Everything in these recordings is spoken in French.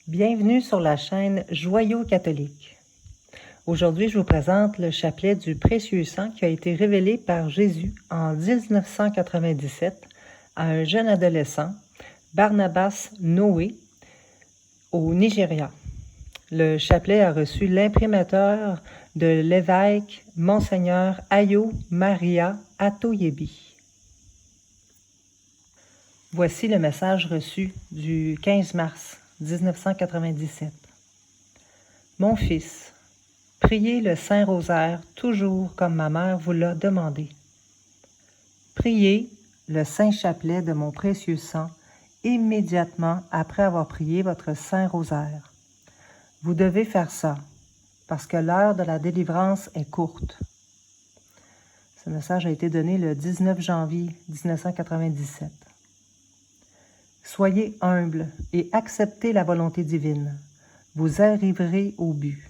Bienvenue sur la chaîne Joyau catholique. Aujourd'hui, je vous présente le chapelet du précieux sang qui a été révélé par Jésus en 1997 à un jeune adolescent, Barnabas Noé, au Nigeria. Le chapelet a reçu l'imprimateur de l'évêque Monseigneur Ayo Maria Atoyebi. Voici le message reçu du 15 mars 1997. Mon fils, priez le Saint-Rosaire toujours comme ma mère vous l'a demandé. Priez le Saint-Chapelet de mon précieux sang immédiatement après avoir prié votre Saint-Rosaire. Vous devez faire ça, parce que l'heure de la délivrance est courte. Ce message a été donné le 19 janvier 1997. Soyez humble et acceptez la volonté divine. Vous arriverez au but.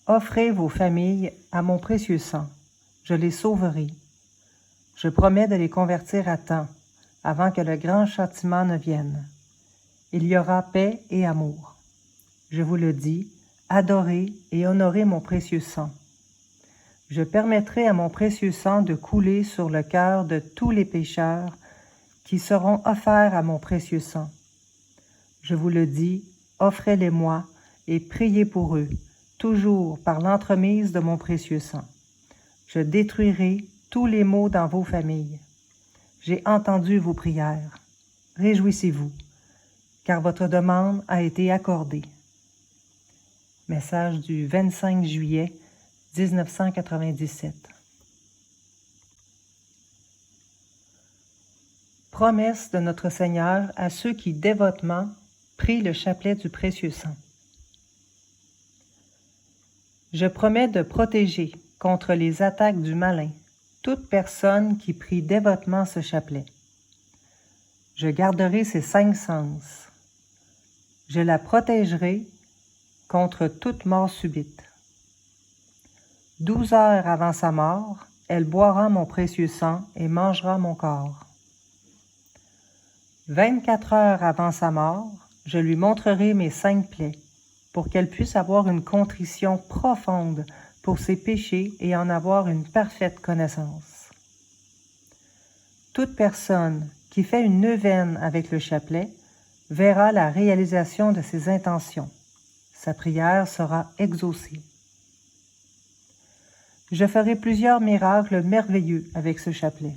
Offrez vos familles à mon précieux sang. Je les sauverai. Je promets de les convertir à temps, avant que le grand châtiment ne vienne. Il y aura paix et amour. Je vous le dis, adorez et honorez mon précieux sang. Je permettrai à mon précieux sang de couler sur le cœur de tous les pécheurs qui seront offerts à mon précieux sang. Je vous le dis, offrez-les-moi et priez pour eux, toujours par l'entremise de mon précieux sang. Je détruirai tous les maux dans vos familles. J'ai entendu vos prières. Réjouissez-vous, car votre demande a été accordée. Message du 25 juillet 1997. Promesse de notre Seigneur à ceux qui dévotement prient le chapelet du précieux sang. Je promets de protéger contre les attaques du malin toute personne qui prie dévotement ce chapelet. Je garderai ses 5 sens. Je la protégerai contre toute mort subite. 12 heures avant sa mort, elle boira mon précieux sang et mangera mon corps. 24 heures avant sa mort, je lui montrerai mes 5 plaies, pour qu'elle puisse avoir une contrition profonde pour ses péchés et en avoir une parfaite connaissance. Toute personne qui fait une neuvaine avec le chapelet verra la réalisation de ses intentions. Sa prière sera exaucée. Je ferai plusieurs miracles merveilleux avec ce chapelet.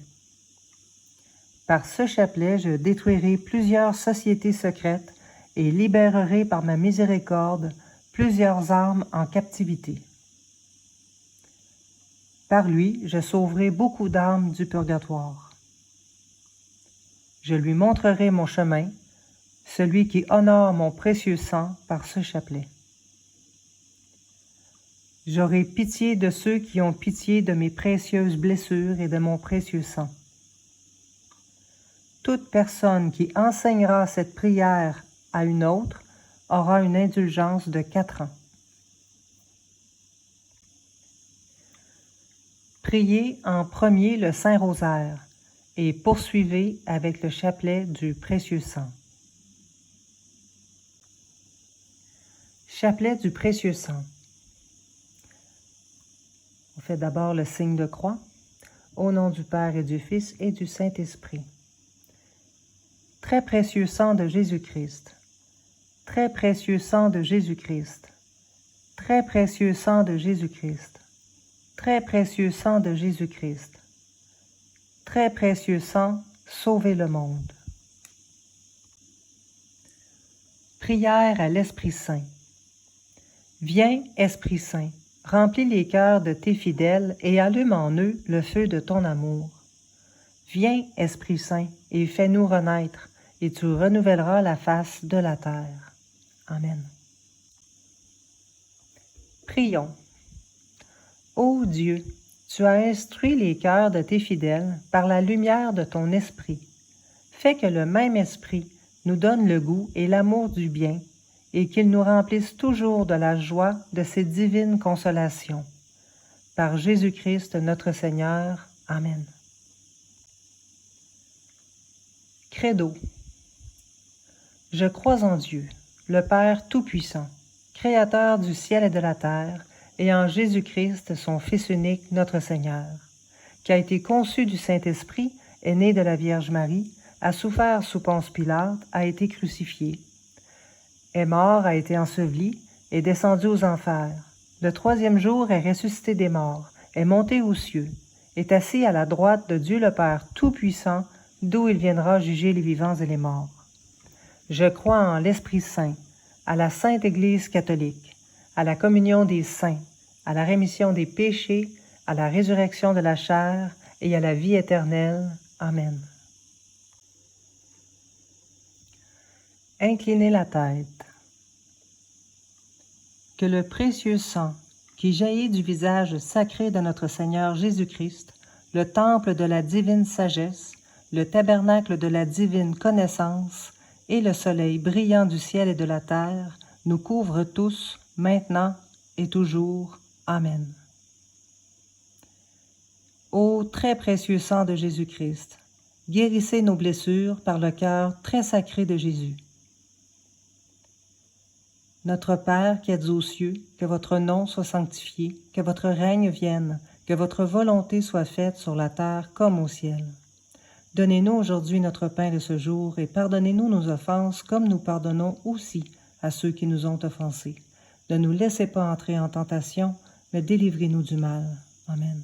Par ce chapelet, je détruirai plusieurs sociétés secrètes et libérerai par ma miséricorde plusieurs âmes en captivité. Par lui, je sauverai beaucoup d'âmes du purgatoire. Je lui montrerai mon chemin, celui qui honore mon précieux sang par ce chapelet. J'aurai pitié de ceux qui ont pitié de mes précieuses blessures et de mon précieux sang. Toute personne qui enseignera cette prière à une autre aura une indulgence de 4 ans. Priez en premier le Saint-Rosaire et poursuivez avec le chapelet du précieux sang. Chapelet du précieux sang. On fait d'abord le signe de croix, au nom du Père et du Fils et du Saint-Esprit. Très précieux sang de Jésus-Christ, très précieux sang de Jésus-Christ, très précieux sang de Jésus-Christ, très précieux sang de Jésus-Christ, très précieux sang, sauvez le monde. Prière à l'Esprit Saint. Viens, Esprit Saint, remplis les cœurs de tes fidèles et allume en eux le feu de ton amour. Viens, Esprit Saint, et fais-nous renaître, et tu renouvelleras la face de la terre. Amen. Prions. Ô Dieu, tu as instruit les cœurs de tes fidèles par la lumière de ton esprit. Fais que le même esprit nous donne le goût et l'amour du bien, et qu'il nous remplisse toujours de la joie de ces divines consolations. Par Jésus-Christ notre Seigneur. Amen. Credo. Je crois en Dieu, le Père Tout-Puissant, Créateur du ciel et de la terre, et en Jésus-Christ, son Fils unique, notre Seigneur, qui a été conçu du Saint-Esprit, est né de la Vierge Marie, a souffert sous Ponce Pilate, a été crucifié, est mort, a été enseveli, est descendu aux enfers. Le troisième jour est ressuscité des morts, est monté aux cieux, est assis à la droite de Dieu le Père Tout-Puissant, d'où il viendra juger les vivants et les morts. Je crois en l'Esprit Saint, à la Sainte Église catholique, à la communion des saints, à la rémission des péchés, à la résurrection de la chair et à la vie éternelle. Amen. Inclinez la tête. Que le précieux sang qui jaillit du visage sacré de notre Seigneur Jésus-Christ, le temple de la divine sagesse, le tabernacle de la divine connaissance et le soleil brillant du ciel et de la terre nous couvrent tous, maintenant et toujours. Amen. Ô très précieux sang de Jésus-Christ, guérissez nos blessures par le cœur très sacré de Jésus. Notre Père qui êtes aux cieux, que votre nom soit sanctifié, que votre règne vienne, que votre volonté soit faite sur la terre comme au ciel. Donnez-nous aujourd'hui notre pain de ce jour et pardonnez-nous nos offenses comme nous pardonnons aussi à ceux qui nous ont offensés. Ne nous laissez pas entrer en tentation, mais délivrez-nous du mal. Amen.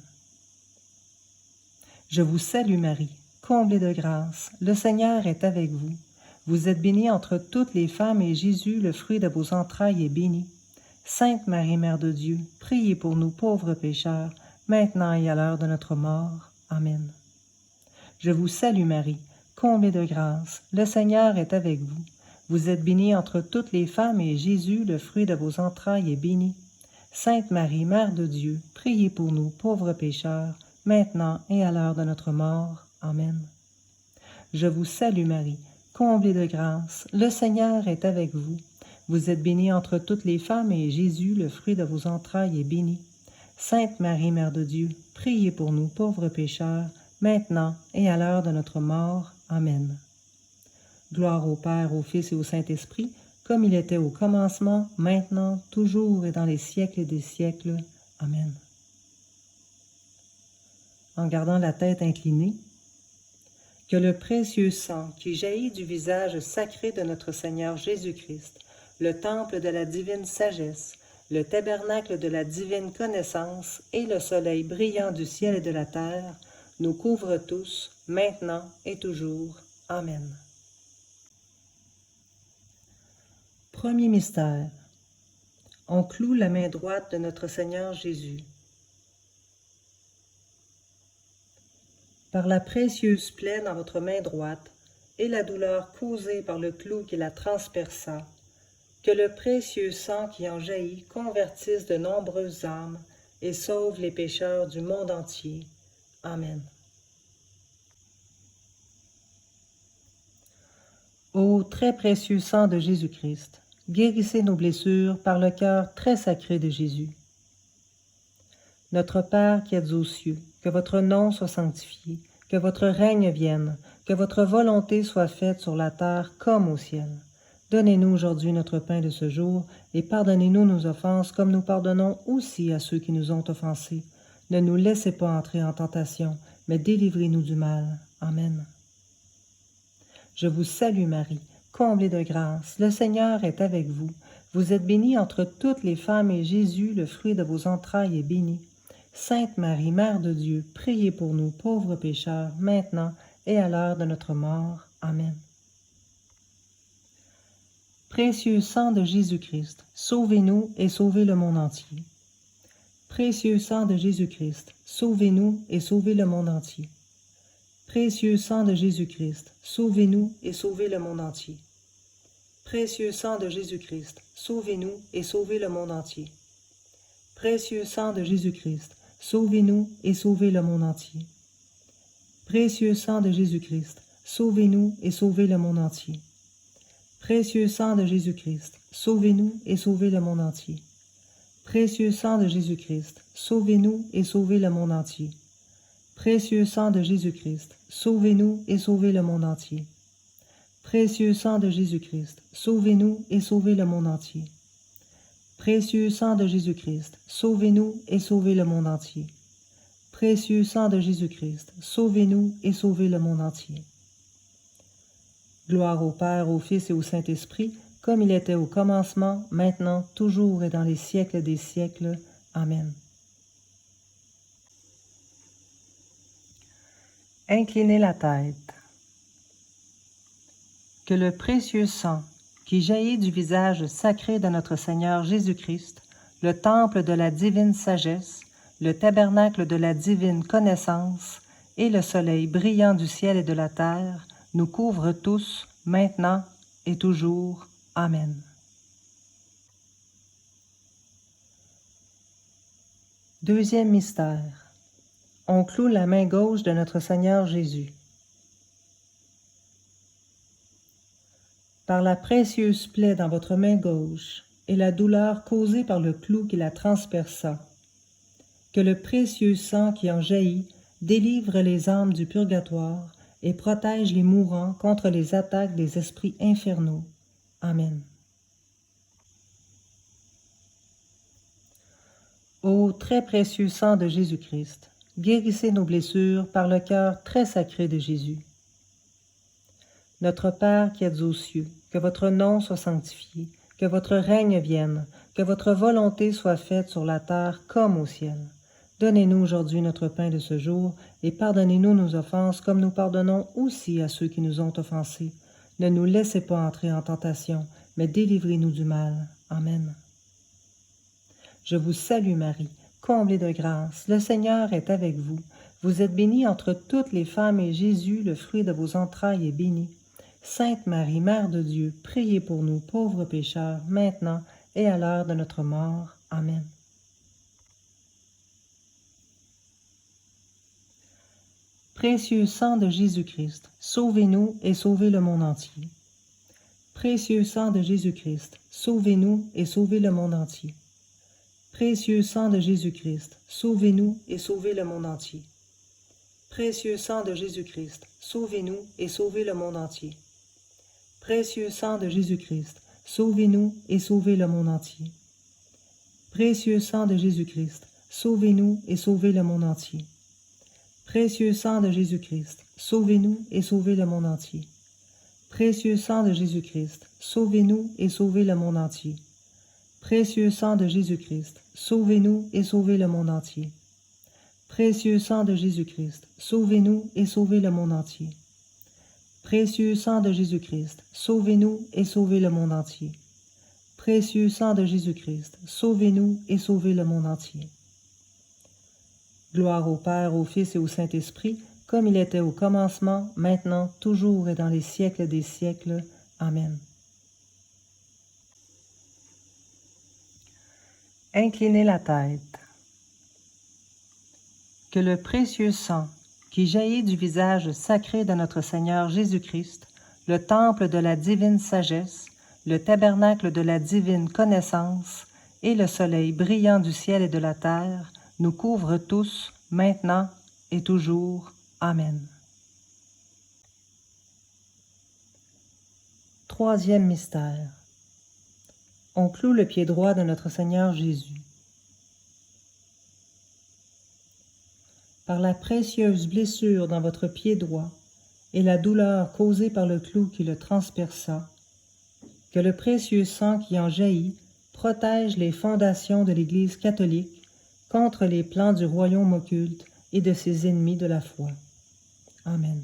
Je vous salue Marie, comblée de grâce, le Seigneur est avec vous. Vous êtes bénie entre toutes les femmes et Jésus, le fruit de vos entrailles, est béni. Sainte Marie, Mère de Dieu, priez pour nous pauvres pécheurs, maintenant et à l'heure de notre mort. Amen. Je vous salue Marie, comblée de grâce, le Seigneur est avec vous. Vous êtes bénie entre toutes les femmes et Jésus, le fruit de vos entrailles, est béni. Sainte Marie, Mère de Dieu, priez pour nous pauvres pécheurs, maintenant et à l'heure de notre mort. Amen. Je vous salue Marie, comblée de grâce, le Seigneur est avec vous. Vous êtes bénie entre toutes les femmes et Jésus, le fruit de vos entrailles, est béni. Sainte Marie, Mère de Dieu, priez pour nous pauvres pécheurs, maintenant et à l'heure de notre mort. Amen. Gloire au Père, au Fils et au Saint-Esprit, comme il était au commencement, maintenant, toujours et dans les siècles des siècles. Amen. En gardant la tête inclinée, que le précieux sang qui jaillit du visage sacré de notre Seigneur Jésus-Christ, le temple de la divine sagesse, le tabernacle de la divine connaissance et le soleil brillant du ciel et de la terre, nous couvrent tous, maintenant et toujours. Amen. Premier mystère. On cloue la main droite de notre Seigneur Jésus. Par la précieuse plaie dans votre main droite et la douleur causée par le clou qui la transperça, que le précieux sang qui en jaillit convertisse de nombreuses âmes et sauve les pécheurs du monde entier. Amen. Ô très précieux sang de Jésus-Christ, guérissez nos blessures par le cœur très sacré de Jésus. Notre Père qui êtes aux cieux, que votre nom soit sanctifié, que votre règne vienne, que votre volonté soit faite sur la terre comme au ciel. Donnez-nous aujourd'hui notre pain de ce jour et pardonnez-nous nos offenses comme nous pardonnons aussi à ceux qui nous ont offensés. Ne nous laissez pas entrer en tentation, mais délivrez-nous du mal. Amen. Je vous salue Marie, comblée de grâce, le Seigneur est avec vous. Vous êtes bénie entre toutes les femmes et Jésus, le fruit de vos entrailles, est béni. Sainte Marie, Mère de Dieu, priez pour nous pauvres pécheurs, maintenant et à l'heure de notre mort. Amen. Précieux sang de Jésus-Christ, sauvez-nous et sauvez le monde entier. Précieux sang de Jésus-Christ, sauvez-nous et sauvez le monde entier. Précieux sang de Jésus-Christ, sauvez-nous et sauvez le monde entier. Précieux sang de Jésus-Christ, sauvez-nous et sauvez le monde entier. Précieux sang de Jésus-Christ, sauvez-nous et sauvez le monde entier. Précieux sang de Jésus-Christ, sauvez-nous et sauvez le monde entier. Précieux sang de Jésus-Christ, sauvez-nous et sauvez le monde entier. Précieux sang de Jésus-Christ, sauvez-nous et sauvez le monde entier. Précieux sang de Jésus-Christ, sauvez-nous et sauvez le monde entier. Précieux sang de Jésus-Christ, sauvez-nous et sauvez le monde entier. Précieux sang de Jésus-Christ, sauvez-nous et sauvez le monde entier. Précieux sang de Jésus-Christ, sauvez-nous et sauvez le monde entier. Gloire au Père, au Fils et au Saint-Esprit, comme il était au commencement, maintenant, toujours et dans les siècles des siècles. Amen. Inclinez la tête. Que le précieux sang qui jaillit du visage sacré de notre Seigneur Jésus-Christ, le temple de la divine sagesse, le tabernacle de la divine connaissance et le soleil brillant du ciel et de la terre, nous couvre tous, maintenant et toujours. Amen. Deuxième mystère. On cloue la main gauche de notre Seigneur Jésus. Par la précieuse plaie dans votre main gauche et la douleur causée par le clou qui la transperça, que le précieux sang qui en jaillit délivre les âmes du purgatoire et protège les mourants contre les attaques des esprits infernaux. Amen. Ô très précieux sang de Jésus-Christ, guérissez nos blessures par le cœur très sacré de Jésus. Notre Père qui êtes aux cieux, que votre nom soit sanctifié, que votre règne vienne, que votre volonté soit faite sur la terre comme au ciel. Donnez-nous aujourd'hui notre pain de ce jour, et pardonnez-nous nos offenses comme nous pardonnons aussi à ceux qui nous ont offensés. Ne nous laissez pas entrer en tentation, mais délivrez-nous du mal. Amen. Je vous salue Marie, comblée de grâce, le Seigneur est avec vous. Vous êtes bénie entre toutes les femmes, et Jésus, le fruit de vos entrailles, est béni. Sainte Marie, Mère de Dieu, priez pour nous, pauvres pécheurs, maintenant et à l'heure de notre mort. Amen. Précieux sang de Jésus-Christ, sauvez-nous et sauvez le monde entier. Précieux sang de Jésus-Christ, sauvez-nous et sauvez le monde entier. Précieux sang de Jésus-Christ, sauvez-nous et sauvez le monde entier. Précieux sang de Jésus-Christ, sauvez-nous et sauvez le monde entier. Précieux sang de Jésus-Christ, sauvez-nous et sauvez le monde entier. Précieux sang de Jésus-Christ, sauvez-nous et sauvez le monde entier. Précieux sang de Jésus-Christ, sauvez-nous et sauvez le monde entier. Précieux sang de Jésus-Christ, sauvez-nous et sauvez le monde entier. Précieux sang de Jésus-Christ, sauvez-nous et sauvez le monde entier. Précieux sang de Jésus-Christ, sauvez-nous et sauvez le monde entier. Précieux sang de Jésus-Christ, sauvez-nous et sauvez le monde entier. Précieux sang de Jésus-Christ, sauvez-nous et sauvez le monde entier. Gloire au Père, au Fils et au Saint-Esprit, comme il était au commencement, maintenant, toujours et dans les siècles des siècles. Amen. Inclinez la tête. Que le précieux sang qui jaillit du visage sacré de notre Seigneur Jésus-Christ, le temple de la divine sagesse, le tabernacle de la divine connaissance et le soleil brillant du ciel et de la terre, nous couvre tous, maintenant et toujours. Amen. Troisième mystère. On cloue le pied droit de notre Seigneur Jésus. Par la précieuse blessure dans votre pied droit et la douleur causée par le clou qui le transperça, que le précieux sang qui en jaillit protège les fondations de l'Église catholique contre les plans du royaume occulte et de ses ennemis de la foi. Amen.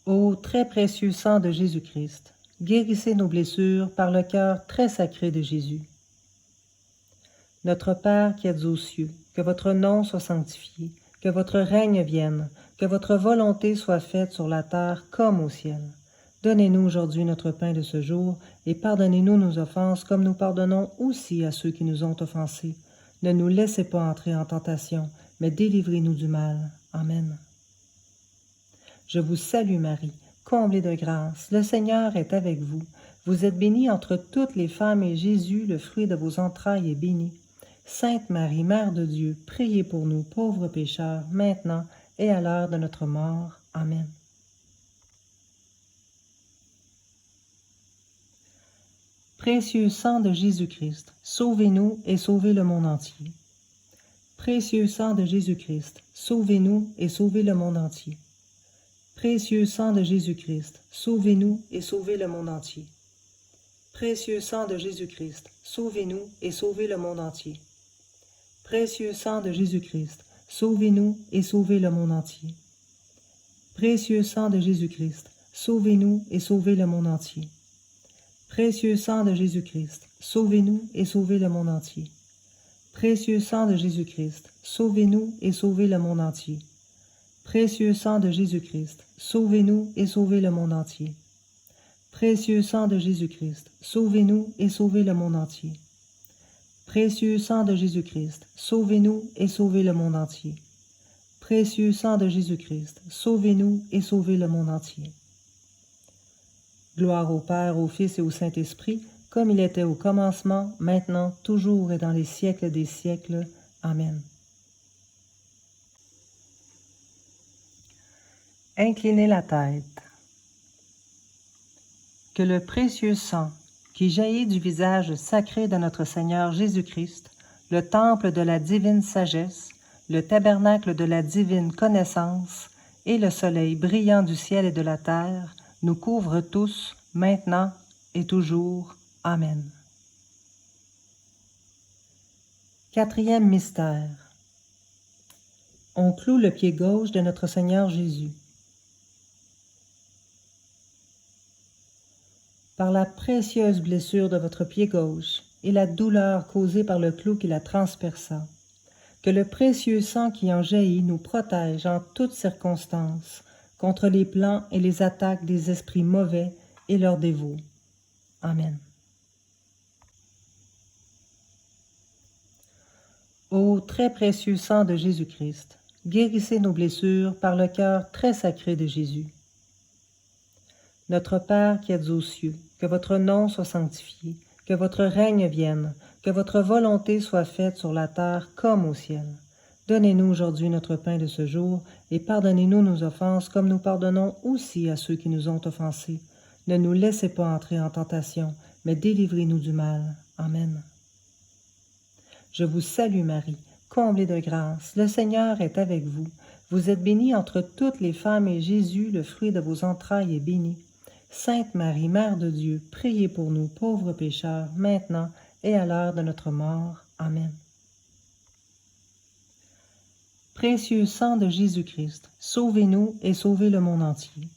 Ô très précieux sang de Jésus-Christ, guérissez nos blessures par le cœur très sacré de Jésus. Notre Père qui êtes aux cieux, que votre nom soit sanctifié, que votre règne vienne, que votre volonté soit faite sur la terre comme au ciel. Donnez-nous aujourd'hui notre pain de ce jour, et pardonnez-nous nos offenses comme nous pardonnons aussi à ceux qui nous ont offensés. Ne nous laissez pas entrer en tentation, mais délivrez-nous du mal. Amen. Je vous salue Marie, comblée de grâce, le Seigneur est avec vous. Vous êtes bénie entre toutes les femmes, et Jésus, le fruit de vos entrailles, est béni. Sainte Marie, Mère de Dieu, priez pour nous, pauvres pécheurs, maintenant et à l'heure de notre mort. Amen. Précieux sang de Jésus-Christ, sauvez-nous et sauvez le monde entier. Précieux sang de Jésus-Christ, sauvez-nous et sauvez le monde entier. Précieux sang de Jésus-Christ, sauvez-nous et sauvez le monde entier. Précieux sang de Jésus-Christ, sauvez-nous et sauvez le monde entier. Précieux sang de Jésus-Christ, sauvez-nous et sauvez le monde entier. Précieux sang de Jésus-Christ, sauvez-nous et sauvez le monde entier. Précieux sang de Jésus-Christ, sauvez-nous et sauvez le monde entier. Précieux sang de Jésus-Christ, sauvez-nous et sauvez le monde entier. Précieux sang de Jésus-Christ, sauvez-nous et sauvez le monde entier. Précieux sang de Jésus-Christ, sauvez-nous et sauvez le monde entier. Précieux sang de Jésus-Christ, sauvez-nous et sauvez le monde entier. Précieux sang de Jésus-Christ, sauvez-nous et sauvez le monde entier. Gloire au Père, au Fils et au Saint-Esprit, comme il était au commencement, maintenant, toujours et dans les siècles des siècles. Amen. Inclinez la tête. Que le précieux sang qui jaillit du visage sacré de notre Seigneur Jésus-Christ, le temple de la divine sagesse, le tabernacle de la divine connaissance et le soleil brillant du ciel et de la terre nous couvrent tous, maintenant et toujours. Amen. Quatrième mystère. On cloue le pied gauche de notre Seigneur Jésus. Par la précieuse blessure de votre pied gauche et la douleur causée par le clou qui la transperça, que le précieux sang qui en jaillit nous protège en toutes circonstances contre les plans et les attaques des esprits mauvais et leurs dévots. Amen. Ô très précieux sang de Jésus-Christ, guérissez nos blessures par le cœur très sacré de Jésus. Notre Père qui êtes aux cieux, que votre nom soit sanctifié, que votre règne vienne, que votre volonté soit faite sur la terre comme au ciel. Donnez-nous aujourd'hui notre pain de ce jour, et pardonnez-nous nos offenses comme nous pardonnons aussi à ceux qui nous ont offensés. Ne nous laissez pas entrer en tentation, mais délivrez-nous du mal. Amen. Je vous salue Marie, comblée de grâce, le Seigneur est avec vous. Vous êtes bénie entre toutes les femmes, et Jésus, le fruit de vos entrailles, est béni. Sainte Marie, Mère de Dieu, priez pour nous pauvres pécheurs, maintenant et à l'heure de notre mort. Amen. Précieux sang de Jésus-Christ, sauvez-nous et sauvez le monde entier.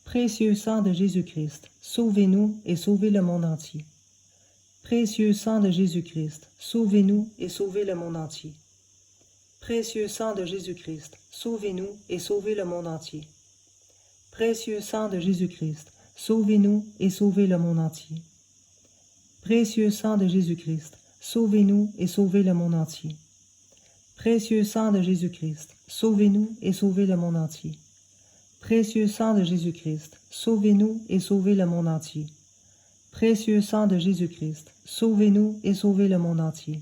Précieux sang de Jésus-Christ, sauvez-nous et sauvez le monde entier. Précieux sang de Jésus-Christ, sauvez-nous et sauvez le monde entier. Précieux sang de Jésus-Christ, sauvez-nous et sauvez le monde entier. Précieux sang de Jésus-Christ, sauvez-nous et sauvez le monde entier. Précieux sang de Jésus-Christ, sauvez-nous et sauvez le monde entier. Précieux sang de Jésus-Christ, sauvez-nous et sauvez le monde entier. Précieux sang de Jésus-Christ, sauvez-nous et sauvez le monde entier. Précieux sang de Jésus-Christ, sauvez-nous et sauvez le monde entier.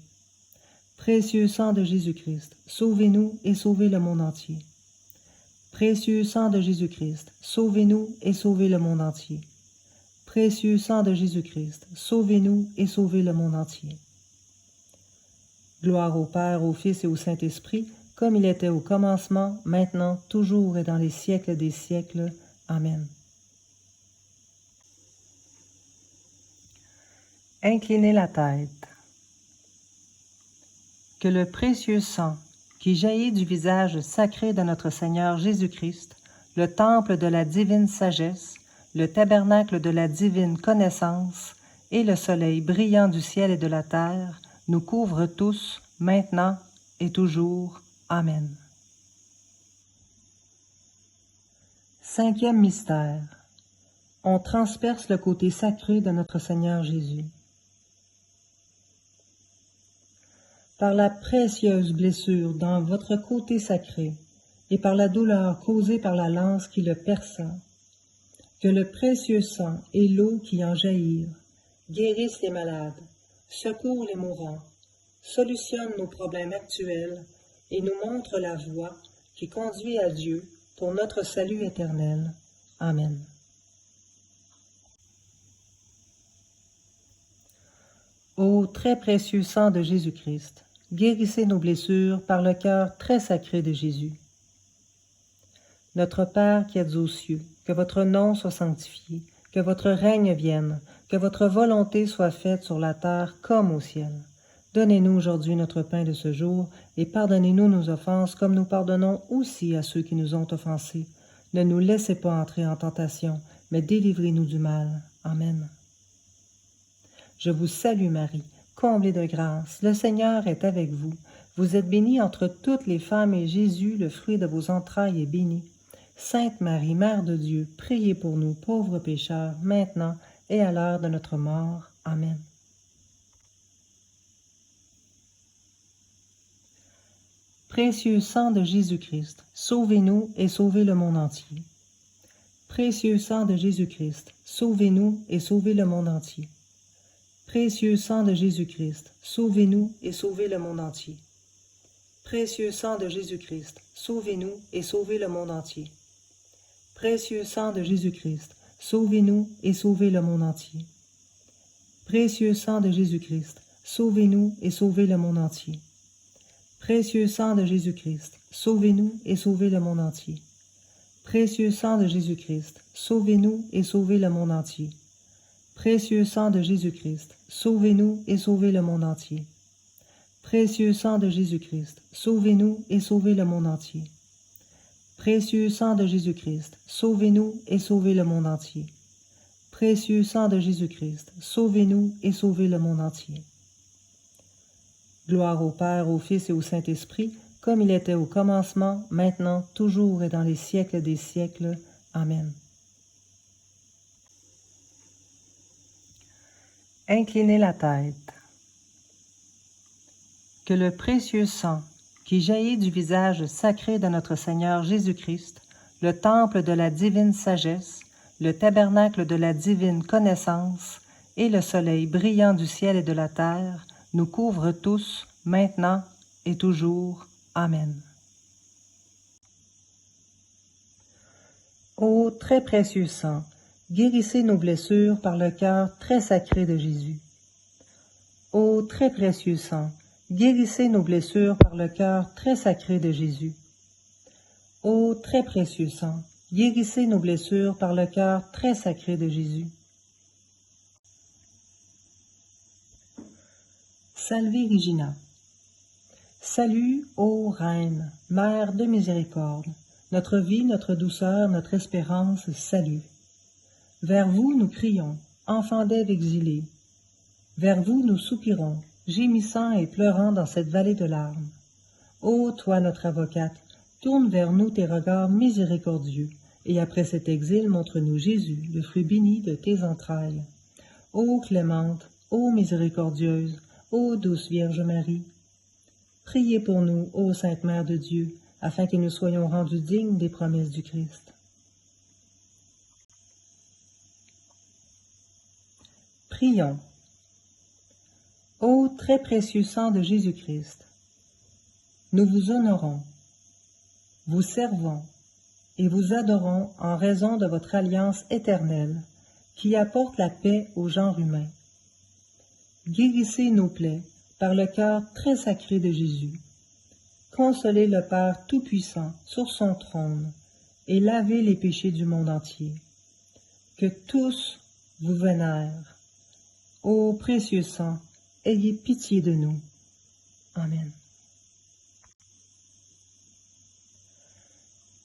Précieux sang de Jésus-Christ, sauvez-nous et sauvez le monde entier. Précieux sang de Jésus-Christ, sauvez-nous et sauvez le monde entier. Précieux sang de Jésus-Christ, sauvez-nous et sauvez le monde entier. Gloire au Père, au Fils et au Saint-Esprit, comme il était au commencement, maintenant, toujours et dans les siècles des siècles. Amen. Inclinez la tête. Que le précieux sang qui jaillit du visage sacré de notre Seigneur Jésus-Christ, le temple de la divine sagesse, le tabernacle de la divine connaissance et le soleil brillant du ciel et de la terre, nous couvrent tous, maintenant et toujours. Amen. Cinquième mystère. On transperce le côté sacré de notre Seigneur Jésus. Par la précieuse blessure dans votre côté sacré et par la douleur causée par la lance qui le perça, que le précieux sang et l'eau qui en jaillirent guérissent les malades, secourent les mourants, solutionnent nos problèmes actuels et nous montrent la voie, qui conduit à Dieu pour notre salut éternel. Amen. Ô très précieux sang de Jésus-Christ, guérissez nos blessures par le cœur très sacré de Jésus. Notre Père qui êtes aux cieux, que votre nom soit sanctifié, que votre règne vienne, que votre volonté soit faite sur la terre comme au ciel. Donnez-nous aujourd'hui notre pain de ce jour, et pardonnez-nous nos offenses comme nous pardonnons aussi à ceux qui nous ont offensés. Ne nous laissez pas entrer en tentation, mais délivrez-nous du mal. Amen. Je vous salue Marie, comblée de grâce, le Seigneur est avec vous. Vous êtes bénie entre toutes les femmes, et Jésus, le fruit de vos entrailles, est béni. Sainte Marie, Mère de Dieu, priez pour nous pauvres pécheurs, maintenant et à l'heure de notre mort. Amen. Précieux sang de Jésus-Christ, sauvez-nous et sauvez le monde entier. Précieux sang de Jésus-Christ, sauvez-nous et sauvez le monde entier. Précieux sang de Jésus-Christ, sauvez-nous et sauvez le monde entier. Précieux sang de Jésus-Christ, sauvez-nous et sauvez le monde entier. Précieux sang de Jésus-Christ, sauvez-nous et sauvez le monde entier. Précieux sang de Jésus-Christ, sauvez-nous et sauvez le monde entier. Précieux sang de Jésus-Christ, sauvez-nous et sauvez le monde entier. Précieux sang de Jésus-Christ, sauvez-nous et sauvez le monde entier. Précieux sang de Jésus-Christ, sauvez-nous et sauvez le monde entier. Précieux sang de Jésus-Christ, sauvez-nous et sauvez le monde entier. Précieux sang de Jésus-Christ, sauvez-nous et sauvez le monde entier. Précieux sang de Jésus-Christ, sauvez-nous et sauvez le monde entier. Gloire au Père, au Fils et au Saint-Esprit, comme il était au commencement, maintenant, toujours et dans les siècles des siècles. Amen. Inclinez la tête. Que le précieux sang qui jaillit du visage sacré de notre Seigneur Jésus-Christ, le temple de la divine sagesse, le tabernacle de la divine connaissance et le soleil brillant du ciel et de la terre, nous couvrent tous, maintenant et toujours. Amen. Ô très précieux sang, guérissez nos blessures par le cœur très sacré de Jésus. Ô très précieux sang, guérissez nos blessures par le cœur très sacré de Jésus. Ô très précieux sang, guérissez nos blessures par le cœur très sacré de Jésus. Salve Regina. Salut, ô Reine, Mère de miséricorde, notre vie, notre douceur, notre espérance, salut. Vers vous nous crions, enfants d'Ève exilés. Vers vous nous soupirons, gémissant et pleurant dans cette vallée de larmes. Ô toi notre avocate, tourne vers nous tes regards miséricordieux, et après cet exil montre-nous Jésus, le fruit béni de tes entrailles. Ô clémente, ô miséricordieuse, ô douce Vierge Marie, priez pour nous, ô Sainte Mère de Dieu, afin que nous soyons rendus dignes des promesses du Christ. Prions. Ô très précieux sang de Jésus-Christ, nous vous honorons, vous servons et vous adorons en raison de votre alliance éternelle qui apporte la paix au genre humain. Guérissez nos plaies par le cœur très sacré de Jésus. Consolez le Père Tout-Puissant sur son trône et lavez les péchés du monde entier. Que tous vous vénèrent. Ô précieux sang, ayez pitié de nous. Amen.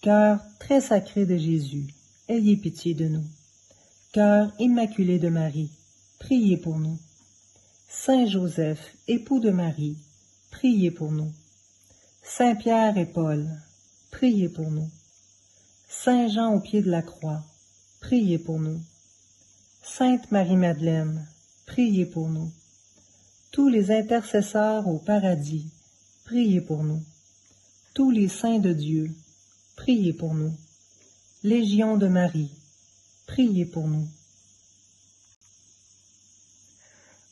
Cœur très sacré de Jésus, ayez pitié de nous. Cœur immaculé de Marie, priez pour nous. Saint Joseph, époux de Marie, priez pour nous. Saint Pierre et Paul, priez pour nous. Saint Jean au pied de la croix, priez pour nous. Sainte Marie-Madeleine, priez pour nous. Tous les intercesseurs au paradis, priez pour nous. Tous les saints de Dieu, priez pour nous. Légion de Marie, priez pour nous.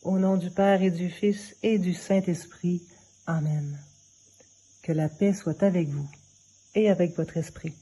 Au nom du Père et du Fils et du Saint-Esprit. Amen. Que la paix soit avec vous et avec votre esprit.